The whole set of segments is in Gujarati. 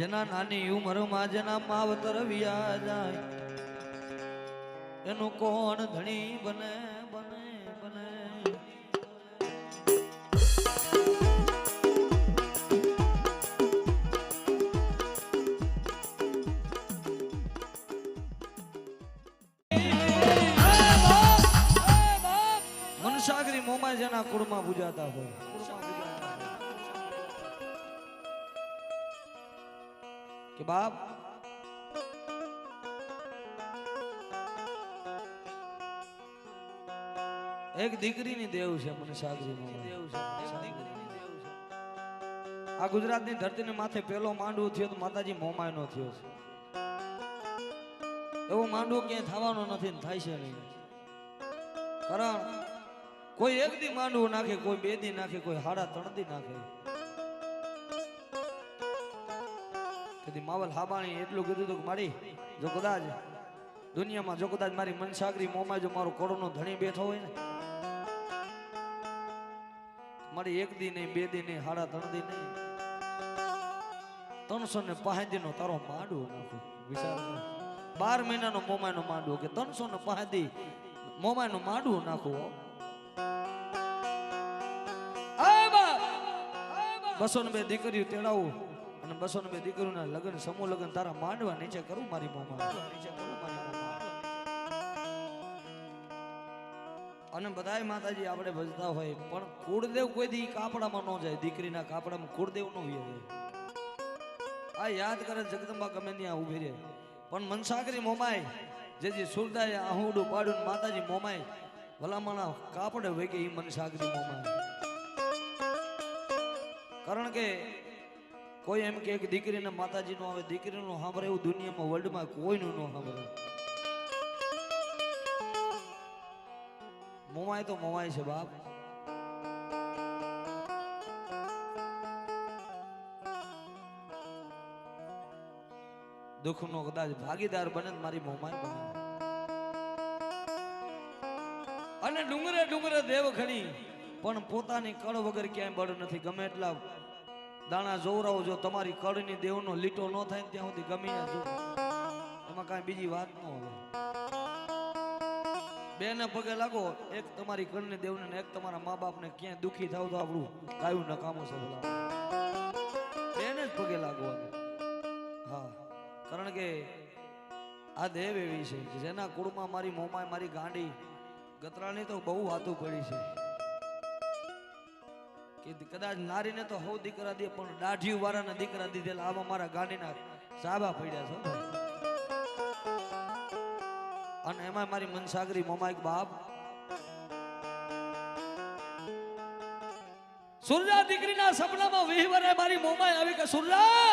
જેના નાની ઉંમરમાં જેના માવતર વિયા જાય એનું કોણ ધણી બને બને બને મનસાગરી મોમાં જેના કુળમાં પૂજાતા હોય કે બાપ એક દીકરીની દેવ છે મનસાગરી આ ગુજરાતની ધરતીની માથે પેલો માંડવો થયો તો માતાજી મોમાયનો થયો છે એવો માંડવો ક્યાંય થવાનો નથી ને થાય છે નહીં કારણ કોઈ એક દી માંડવું નાખે કોઈ બે દી નાખે કોઈ હાડા ત્રણ દી નાખે તેથી માવલ હાબાણી એટલું કીધું હતું કે મારી જો કદાચ દુનિયામાં જો કદાચ મારી મનસાગરી મોમાં જો મારો કોડોનો ધણી બેઠો હોય ને મારી એક દી નહીં બે દી નહીં હાડા ત્રણ દી નહીં 305 દી નો તારો માંડવો નાખો વિચાર 12 મહિનાનો મોમાયનો માંડવો કે 305 દી મોમાયનો માંડવો નાખો 202 દીકરીઓ તેડાવું અને 202 દીકરીઓના લગ્ન સમૂહ લગ્ન તારા માંડવા નીચે કરું મારી મોમાં નીચે કરું મારી મોમાં અને બધાય માતાજી આપણે ભજતા હોય પણ કુળદેવ કોઈ દી કાપડામાં ન જાય દીકરીના કાપડામાં કુળદેવ ન હોય આ યાદ કરે જગદંબા ગમે ત્યાં ઊભી રહે પણ મનસાગરી મોમાય જે સુરદાય આહુડું પાડું માતાજી મોમાય ભલામણા કાપડે હોય કે ઈ મનસાગરી મોમાય કારણ કે કોઈ એમ કે દીકરીને માતાજી નો આવે દીકરીનું સાંભળે એવું દુનિયામાં વર્લ્ડમાં કોઈનું ન સાંભળે મોમાય તો મોમાય છે બાપ દુઃખનો કદાચ ભાગીદાર બને મારી મોમાય બને અને ડુંગરે ડુંગરે દેવ ખણી પણ પોતાની કળ વગર ક્યાંય બળ નથી ગમે એટલા દાણા જોવરાવો જો તમારી કળની દેવનો લીટો ન થાય ત્યાં સુધી ગમી જો એમાં કાંઈ બીજી વાત ન હોય બેને પગે લાગો એક તમારી કળની દેવને ને એક તમારા મા બાપને ક્યાંય દુખી થાવ તો આપણું કાયું નકામું છે બોલા બેને જ પગે લાગવાનું હા કારણ કે આ દેવ એવી છે જેના કુળમાં મારી મોમાય મારી ગાંડી ગતરાની તો બહુ વાતો પડી છે કે કદાચ નારીને તો હો દીકરા દે પણ દાઢી વાળાના દીકરા દીધેલા આમાં મારા ગાંડીના સાબા પડ્યા છે અને એમાં મારી મનસાગરી મોમાઈક બાપ સુરજા દીકરીના સપનામાં વિહવરે મારી મોમાઈ આવી કે સુરજા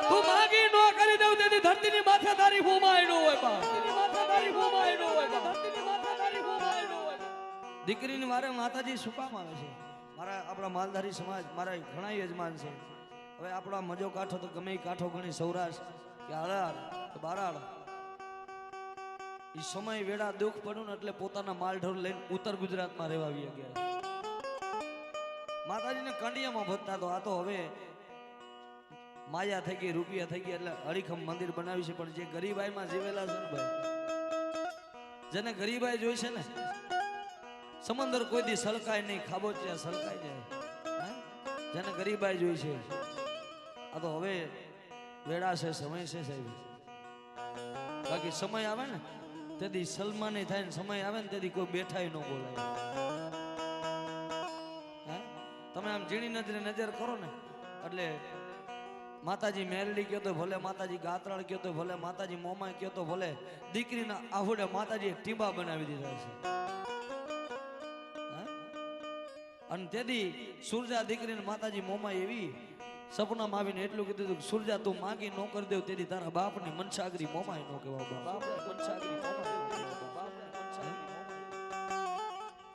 તું માગી નો કરી દઉં તેથી ધરતીની માથે તારી મોમાઈ નો હોય બાપ તારી મોમાઈ નો હોય ધરતીની માથે તારી મોમાઈ નો હોય દીકરીની વારે માતાજી શું કામ આવે છે મારા આપણા માલધારી સમાજ મારા ઘણા યજમાન છે હવે આપણા મજો કાંઠો તો ગમે કાંઠો ગણી સૌરાષ્ટ્ર કે હાલાર કે બારાળ એ સમય વેળા દુઃખ પડ્યું ને એટલે પોતાના માલઢોર લઈને ઉત્તર ગુજરાતમાં રહેવા આવી ગયા માતાજીને કંડિયામાં ભજતા તો આ તો હવે માયા થઈ ગઈ રૂપિયા થઈ ગયા એટલે અડીખમ મંદિર બનાવી છે પણ જે ગરીબાઈમાં જીવેલા છે ને ભાઈ જેને ગરીબાઈ જોઈ છે ને સમંદર કોઈ દી સળકાય નહીં ખાબોચિયા સળકાઈ જાય જેને ગરીબાઈ જોઈ છે આ તો હવે વેળા છે સમય છે સાહેબ બાકી સમય આવે ને તેથી સલમાની થાય ને સમય આવે ને તેથી કોઈ બેઠાય ન બોલાય તમે આમ ઝીણી નજરે નજર કરો ને એટલે માતાજી મેલડી કયો તો ભલે માતાજી ગાત્રાળ કયો તો ભલે માતાજી મોમાય કયો તો ભલે દીકરીના આહુડે માતાજી એક ટીંબા બનાવી દીધા છે અને તેથી સુરજા દીકરીને માતાજી મોમાય એવી સપનામાં આવીને એટલું કીધું કે સુરજા તું માગી નો કરી દેવ તેથી તારા બાપની મનસાગરી મોમાય નો કહેવા બાપ મનસાગરી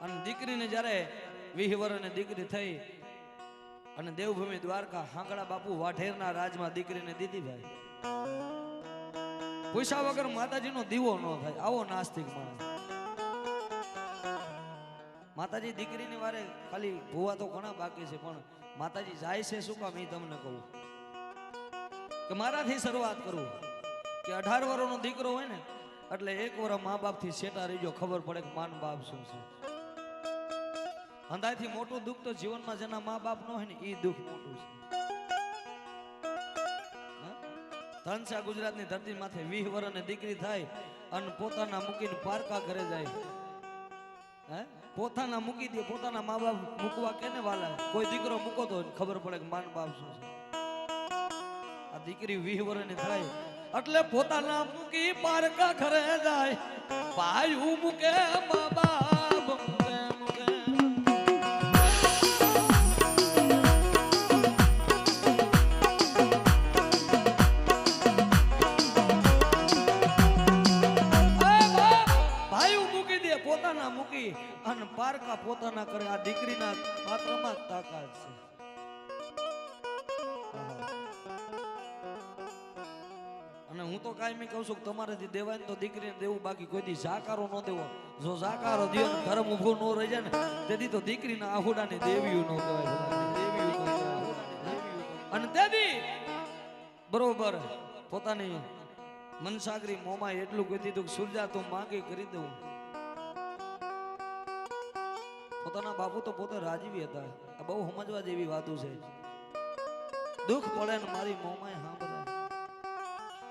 અને દીકરીને જ્યારે 20 વર્ષની દીકરી થઈ અને દેવભૂમિ દ્વારકા હાંકડા બાપુ વાઢેરના રાજમાં દીકરીને દીધી ભાઈ પૈસા વગર માતાજીનો દીવો ન થાય આવો નાસ્તિક માણસ માતાજી દીકરીની વારે ખાલી ભૂવા તો ઘણા બાકી છે પણ માતાજી જાય છે શું કામ એ તમને કહું કે મારાથી શરૂઆત કરું કે 18 વર્ષનો દીકરો હોય ને એટલે 1 વર્ષ મા બાપ થી સેટા રહીજો ખબર પડે કે માન બાપ શું છે. અંધાથી મોટું દુઃખ તો જીવનમાં જેના મા બાપ ન હોય ને એ દુઃખ મોટું છે. ધનસા ગુજરાતની ધરતી માથે 20 વર્ષની દીકરી થાય અને પોતાના મૂકીને પારકા ઘરે જાય. પોતાના મૂકી દે, પોતાના મા બાપ મૂકવા કેને વાલા. કોઈ દીકરો મૂકો તો ખબર પડે કે માન બાપ શું છે. આ દીકરી 20 વર્ષની થાય એટલે પોતાના મૂકી પારકા ઘરે જાય. ભાઈ મૂકે મા બાપ મૂકે મૂકે. પોતાના મૂકી અને પારકા પોતાના કરે. આ દીકરીના પાત્રમાં તાકાત છે. અને હું તો કાયમી કહું છું કે તમારેથી દેવાય ને તો દીકરીને દેવું, બાકી કોઈ દી જાકારો ન દેવો. જો જાકારો દે ને ધર્મ ઊભું ન રહી જાય ને તેથી તો દીકરીના આહુડાની દેવીયું ન કહેવાય. અને તેથી બરોબર પોતાની મનસાગરી મોમાં એટલું કહી દીધું કે સુરજા તું માંગી કરી દઉં. પોતાના બાપુ તો પોતે રાજીવી હતા. આ બહુ સમજવા જેવી વાતો છે. દુઃખ પડે ને મારી મોમાય સાંભળે.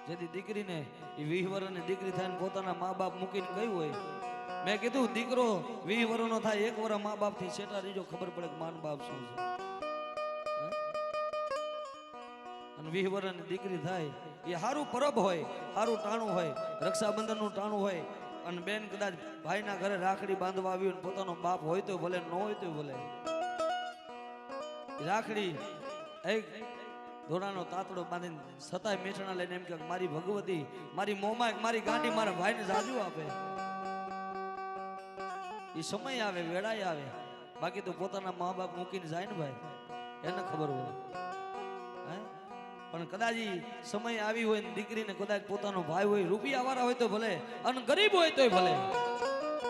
જેથી દીકરીને એ 20 વર્ષની દીકરી થાય ને પોતાના મા બાપ મૂકીને ગયું હોય. મેં કીધું દીકરો 20 વર્ષનો થાય 1 વર્ષ મા બાપ થી સેટા રીજો ખબર પડે કે માન બાપ શું છે. અને 20 વર્ષની દીકરી થાય એ સારું પરબ હોય, સારું ટાણું હોય, રક્ષાબંધન નું ટાણું હોય. અને બેન કદાચ ભાઈના ઘરે રાખડી બાંધવા આવ્યું ને પોતાનો બાપ હોય તો ભલે, ન હોય તો ભલે. રાખડી એક ધોળાનો તાતડો બાંધીને સતાય મેઠણા લઈને એમ કે મારી ભગવતી, મારી મોમાં, મારી ગાંડી મારા ભાઈને જાજુ આપે. એ સમય આવે, વેળાય આવે. બાકી તો પોતાના મા બાપ મૂકીને જાય ને ભાઈ, એને ખબર હોય. પણ કદાચ સમય આવી હોય ને દીકરીને કદાચ પોતાનો ભાઈ હોય, રૂપિયા વાળા હોય તો ભલે, અને ગરીબ હોય તોય ભલે.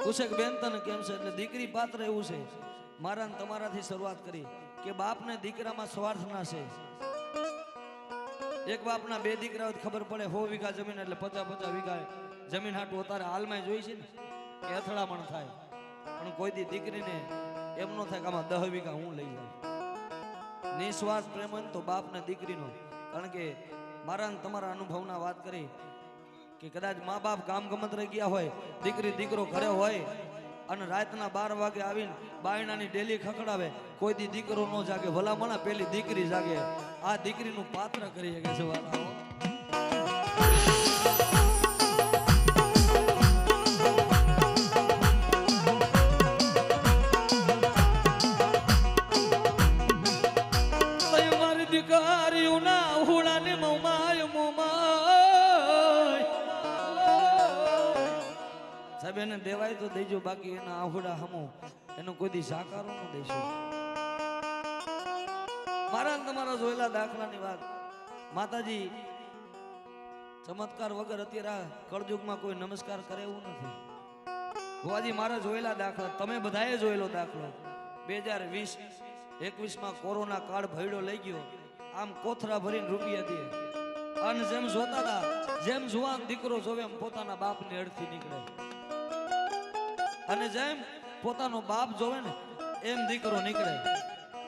પૂછે કે બેન તને કેમ છે? એટલે દીકરી પાત્ર એવું છે. મારા ને તમારાથી શરૂઆત કરી કે બાપને દીકરામાં સ્વાર્થ ના છે. એક બાપના 2 દીકરા હોય ખબર પડે 100 વીઘા જમીન એટલે 50-50 વીઘા જમીન હાટું અત્યારે હાલમાં જોઈ છે ને કે અથડામણ થાય. પણ કોઈ દી દીકરીને એમ ન થાય કે આમાં 10 વીઘા હું લઈ જાઉં. નિસ્વાર્થ પ્રેમ હોય તો બાપને દીકરીનો. કારણ કે મારા તમારા અનુભવના વાત કરી કે કદાચ મા બાપ કામ ગમત રહી ગયા હોય, દીકરી દીકરો ઘરે હોય અને રાતના 12 વાગે આવીને બાયણાની ડેલી ખખડાવે, કોઈ દી દીકરો ન જાગે. ભલામણા પેલી દીકરી જાગે. આ દીકરીનું પાત્ર કરી શકે છે વાલા. સાહેબ એને દેવાય તો દેજો, બાકી એના આહુડા હમો એનો કોઈ દી સાકારો ન દેશો. મારા તમારા જોયેલા દાખલાની વાત. માતાજી ચમત્કાર વગર અત્યારે કળયુગમાં કોઈ નમસ્કાર કરે એવું નથી. ભુવાજી મારા જોયેલા દાખલા, તમે બધાએ જોયેલો દાખલો. 2020-21 કોરોના કાળ ભયડો લઈ ગયો. આમ કોથરા ભરીને રૂપિયા દે અને જેમ જોતા હતા, જેમ જુવાન દીકરો જોવે એમ પોતાના બાપની અડથી નીકળે. અને જેમ પોતાનો બાપ જોવે ને એમ દીકરો નીકળે.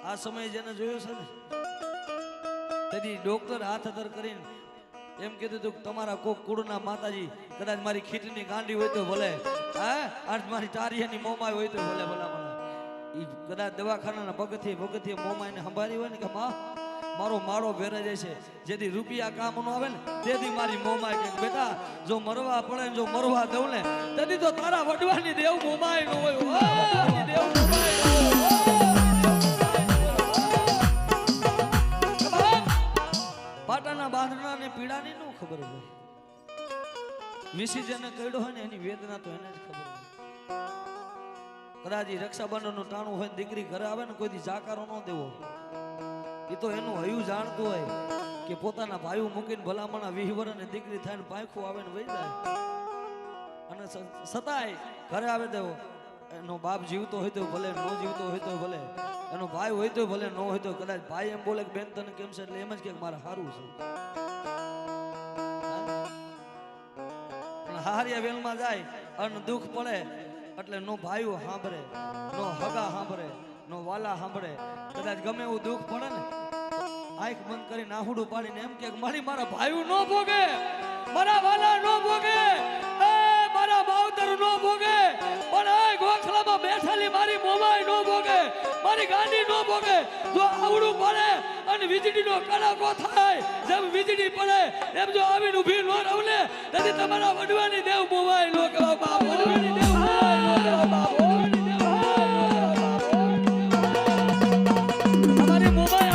આ સમય જેને જોયો છે ને તેથી ડોક્ટર હાથ અધર કરીને એમ કીધું હતું કે તમારા કોક કુળના માતાજી કદાચ મારી ખીટની ગાંડી હોય તો ભલે, આજ મારી ટારિયાની મોમાય હોય તો ભલે. ભલા ઈ કદાચ દવાખાનાના પગથિયે મોમાય ને સંભાળી હોય ને કે માં મારો માળો ભેરાઈ જાય છે, જેથી રૂપિયા કામ નો આવે ને તેથી મારી મોમાય કે બેટા જો મરવા પડે જો મરવા દઉં ને તેથી તો તારા વડવાની દેવ મોમાય નો હોય. દેવ મોમાય પાટાના બાંધણાને પીડાની નો ખબર હોય. મિસી જેને કઈડો હોય ને એની વેદના તો એને જ ખબર હોય. કદાચ રક્ષાબંધનનું ટાણું હોય, દીકરી ઘરે આવે ને કોઈ દી જાકારો ન દેવો. એ તો એનું હયું જાણતું હોય કે પોતાના ભાઈઓ મૂકીને ભલામણા 20 વર્ષની દીકરી થાય ને પાંખું આવે ને વહી જાય. અને સતાય ઘરે આવે દેવો એનો બાપ જીવતો હોય તો ભલે, નો જીવતો હોય તો ભલે, એનો ભાઈ હોય તો ભલે, નો હોય તો કદાચ ભાઈ એમ બોલે કે બેન તને કેમ છે એટલે એમ જ કે મારે સારું છે. પણ હારિયા વેલમાં જાય અને દુઃખ પડે એટલે નો ભાઈઓ સાંભળે, નો હગા સાંભળે, નો વાલા સાંભળે. કદાચ ગમે એવું દુઃખ પડે ને આંખ બંધ કરીને આહુડું પાડીને એમ કે મારા ભાઈઓ નો ભોગે, મારા વાલા નો ભોગે, મારા માવતર નો ભોગે, પણ આ ગોખલામાં બેઠેલી મારી મોમાઈ નો ભોગે, મારી ગાંડી નો ભોગે. જો આવડું પડે અને વીજળીનો કડાકો થાય, જેમ વીજળી પડે એમ જો આવીને ઊભી નો રહું ને તેથી તમારા વડવાની દેવ મોમાઈ નો કહેવા બાપ, વડવાની દેવ મોમાઈ નો કહેવા બાપ, વડવાની દેવ અમારી મોમાઈ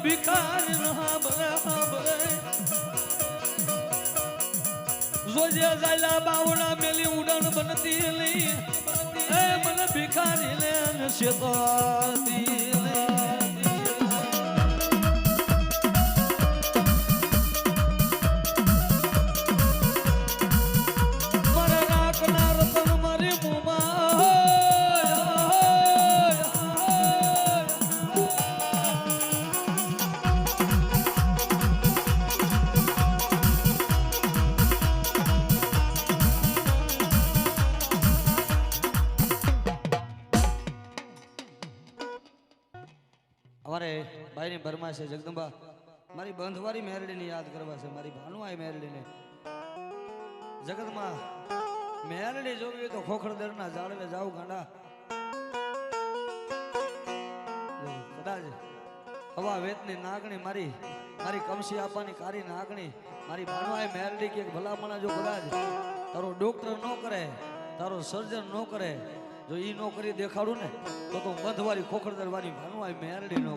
ભિખારી સાંભળે સાંભળે જોજે જાયલા બાવડા મેલી ઉડાન બનતી લઈ એ મને ભિખારી લે શેતાતી લે મારે રાખનાર તન મારી મુમા અમારે ભાઈની ભરમાં છે જગદંબા મારી બંધવારી મેરડીને યાદ કરવા છે, મારી ભાનુઆઈ મેરડીને. જગતમાં મેરડી જોવી હોય તો ખોખરદરના ઝાડવે જાવ ગાંડા. કદાચ હવા વેતની નાગણી મારી મારી કમસી આપવાની કારી નાગણી મારી ભાનુઆઈ મેરડી કે ભલામણા જો કદાચ તારો ડોક્ટર ન કરે, તારો સર્જન ન કરે, જો ઈ નો કરી દેખાડું ને તો બંધવારી ખોખરદરવાની ભાનુઆઈ મેરડી નો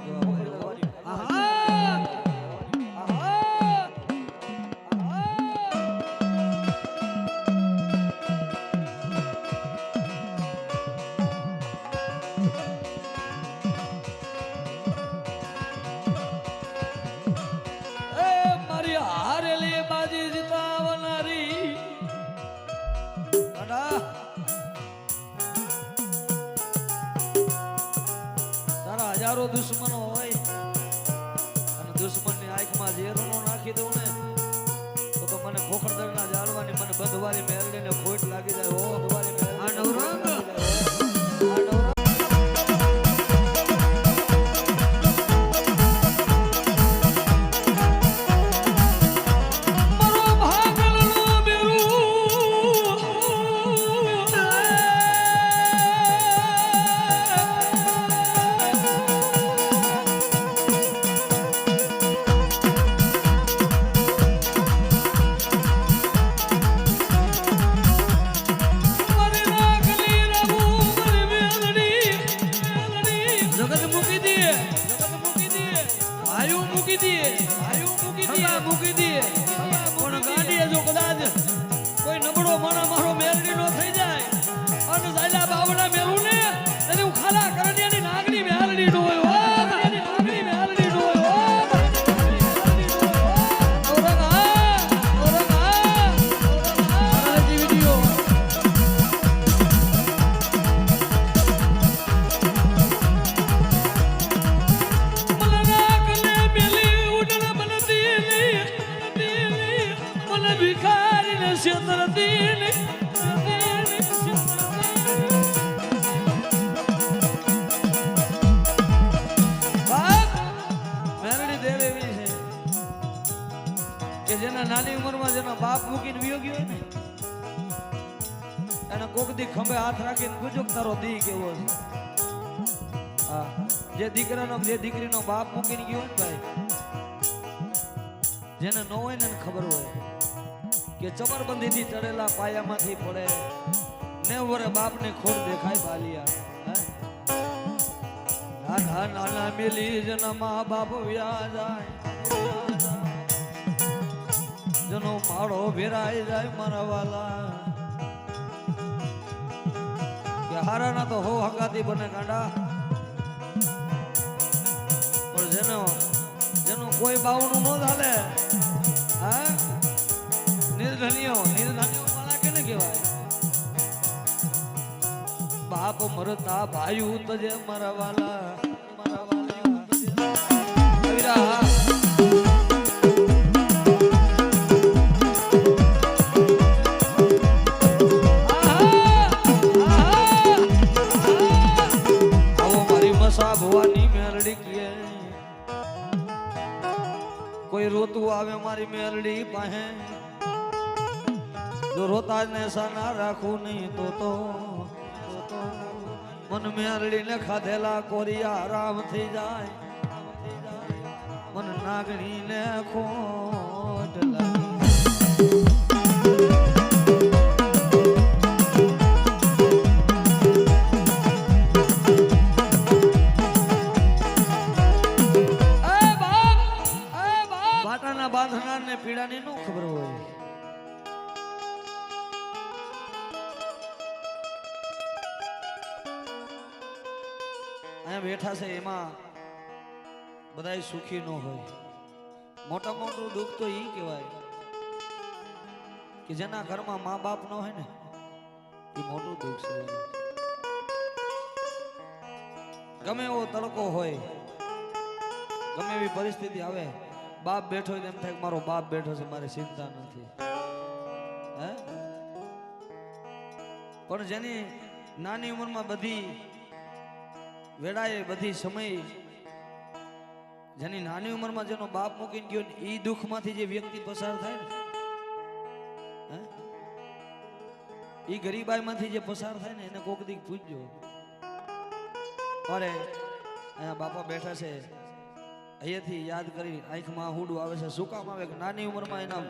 મારી હારેલી બાજી જીતાવનારી હજારો દુશ્મનો હોય અને દુશ્મનની આંખમાં ઝેરનો નાખી દઉં ને તો મને ખોખરદરના જાળવાની મને બંધવારી મેરડીને ખોટ લાગી જાય. ઓ બંધવારી મેરડી આ નવરંગ મૂકી દે પણ ગાડીએ જો કદાચ કોઈ નબળો માણા મારો મેરડી નો થઈ જાય અને જાયલા બાવડા મેલું ને એટલે હું ખાલા કરડિયાની નાગણી મેરડી નો હોય નાગણી મેરડી નો હોય નાની ઉંમરમાં જેનો બાપ મૂકીને વિયો ગયો ને એને કોક દી ખંભે હાથ રાખીને પૂછો તારો દી કેવો છે. હા, જે દીકરાનો જે દીકરીનો બાપ મૂકીને ગયો ને ભાઈ, જેને ન હોય ને ખબર હોય કે ચમરબંધીથી ચડેલા પાયામાંથી પડે 9 વર્ષ બાપને ખોટ દેખાય બાલિયા. નાના નાના મિલી જેના મા બાપ વ્યા જાય, જેનો માળો ભેરાઈ જાય મારા વાલા, કે હારાના તો હો હંગાતી બને ગાંડા, પણ જેનું કોઈ બાવણું ન ચાલે, હા નિર્ધનિયો માણા કેને કહેવાય? બાપ મરતા ભાઈ તજે મારા વાલા, મારા વાલા અવિરા ભવાની મેલડી કીએ, કોઈ રોતું આવે મારી મેલડી પાસે, જો રોતા ને સાના રાખું નહીં તો મન મેલડી ને ખાધેલા કોરિયા આરામ થઈ જાય, મન નાગણી ને ખોટ લાગી. બાંધનાર ને પીડાની નો ખબર હોય. અહીંયા બેઠા છે એમાં બધા સુખી ન હોય. મોટા મોટું દુઃખ તો ઈ કહેવાય કે જેના ઘરમાં મા બાપ ન હોય ને એ મોટું દુઃખ છે. ગમે એવો તડકો હોય, ગમે એવી પરિસ્થિતિ આવે, બાપ બેઠો હોય એમ થાય મારો બાપ બેઠો છે, મારી ચિંતા નથી. હે પણ જેની નાની ઉંમરમાં બધી વેળાએ બધી સમય, જેની નાની ઉંમરમાં જેનો બાપ મૂકીને ગયો એ દુઃખમાંથી જે વ્યક્તિ પસાર થાય ને, એ ગરીબાઈમાંથી જે પસાર થાય ને એને કોક દી પૂછજો. અરે અહીંયા બાપા બેઠા છે, અહીંયાથી યાદ કરી આંખમાં હુડું આવે છે. શું કામ આવે કે નાની ઉંમરમાં એના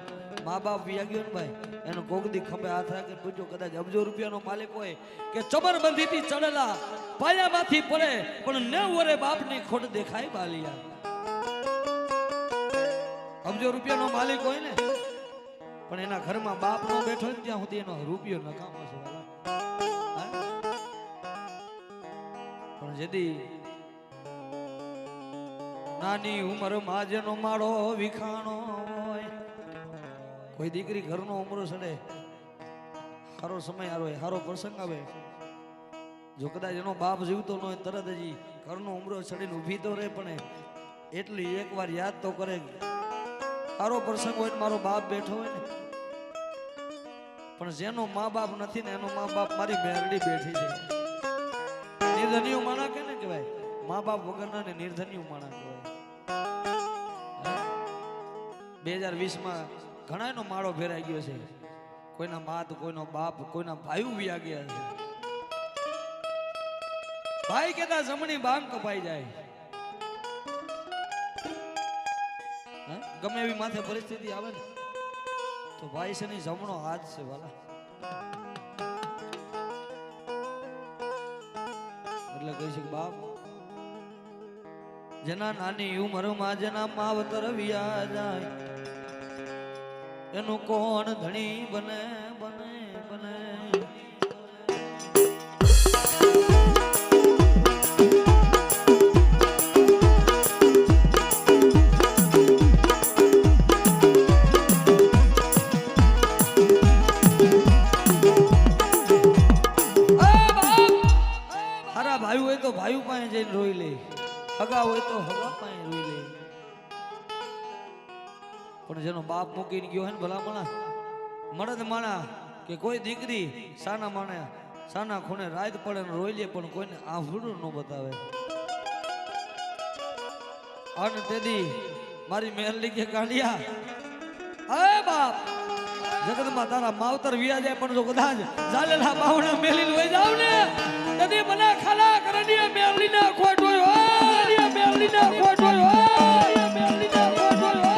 મા બાપ વ્યા ગયો ને ભાઈ, એનો કોકદી ખંભે હાથ રાખીને પૂછો, કદાચ અબજો રૂપિયાનો માલિક હોય કે ચમરબંધીથી ચડેલા પાયામાંથી પડે પણ 9 વરે બાપની ખોટ દેખાય બાલિયા. અબજો રૂપિયાનો માલિક હોય ને પણ એના ઘરમાં બાપ નો બેઠો ને ત્યાં સુધી એનો રૂપિયો નકામો છે. પણ જેદી નાની ઉંમરમાં જેનો માળો વિખાણો હોય, કોઈ દીકરી ઘરનો ઉમરો ચડે, સારો સમય આવે, સારો પ્રસંગ આવે, જો કદાચ એનો બાપ જીવતો ન હોય તરત જ ઘરનો ઉમરો ચડીને ઊભી તો રહે, પણ એટલી એકવાર યાદ તો કરે, સારો પ્રસંગ હોય મારો બાપ બેઠો હોય ને. પણ જેનો મા બાપ નથી ને એનો મા બાપ મારી મેરડી બેઠી છે. નિર્ધનિયું માણા કે ને કહેવાય, મા બાપ વગરના ને નિર્ધનિયું માણા કહેવાય. 2020માં ઘણા નો માળો ભેરાઈ ગયો છે. કોઈના માત, કોઈનો બાપ, કોઈના ભાઈ વ્યા ગયા છે. ભાઈ કેતા જમણી બાંગ કપાઈ જાય. ગમે એવી માથે પરિસ્થિતિ આવે ને તો ભાઈ છે ની જમણો હાથ છે વાલા. એટલે કહી છે બાપ, જેના નાની ઉંમરમાં જેના માવતર વ્યા જાય એનું કોણ ધણી બને બને બને. હારા ભાઈ હોય તો ભાઈ પાસે જઈને રોઈ લે, હગા હોય તો હગા પાસે રોઈ લે. પણ જેનો બાપ મૂકીને ગયો હોય ને ભલામણા મળદ માણા કે કોઈ દીકરી સાના માણે સાના ખૂણે રાત પડે ને રોઈ લે, પણ કોઈને આંભળું ન બતાવે. અને તેથી મારી મેલડી કે કાઢિયા, અરે બાપ જગતમાં તારા માવતર વિયા જાય પણ જો કદાચ ઝાલેલા બાવણા મેલીને વઈ જાવ ને તેથી મને ખાલા કરડીએ મેલડીના ખોટોય હોય, મેલડીના ખોટોય હોય, મેલડીના ખોટોય હોય.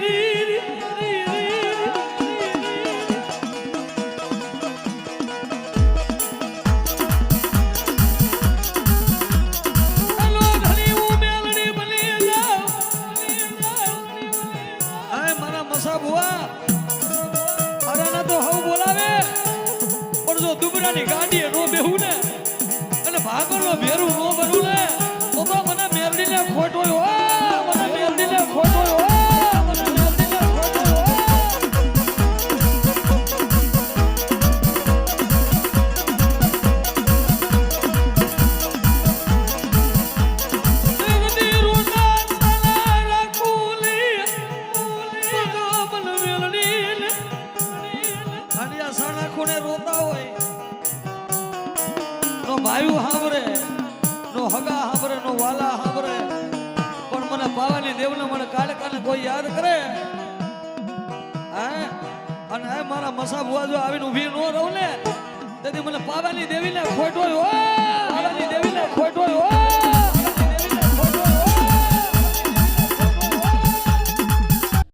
રી ગાડીએ નો બેહું ને અને ભાગળનો ભેરું નો બનું ને તો મને મેરડીને ખોટો મને મેરડીને ખોટો મને મેરડીને ખોટો રોતા હોય નો ભાઈ સાંભળે નો હગા સાંભળે નો વાલા સાંભળે પણ મને પાવાની દેવને મને કાલે કાલે કોઈ યાદ કરે હે અને હે મારા મસા બુઆ જો આવીને ઊભી નો રહું ને તેથી મને પાવાની દેવીને ખોટો પાવાની દેવીને ખોટો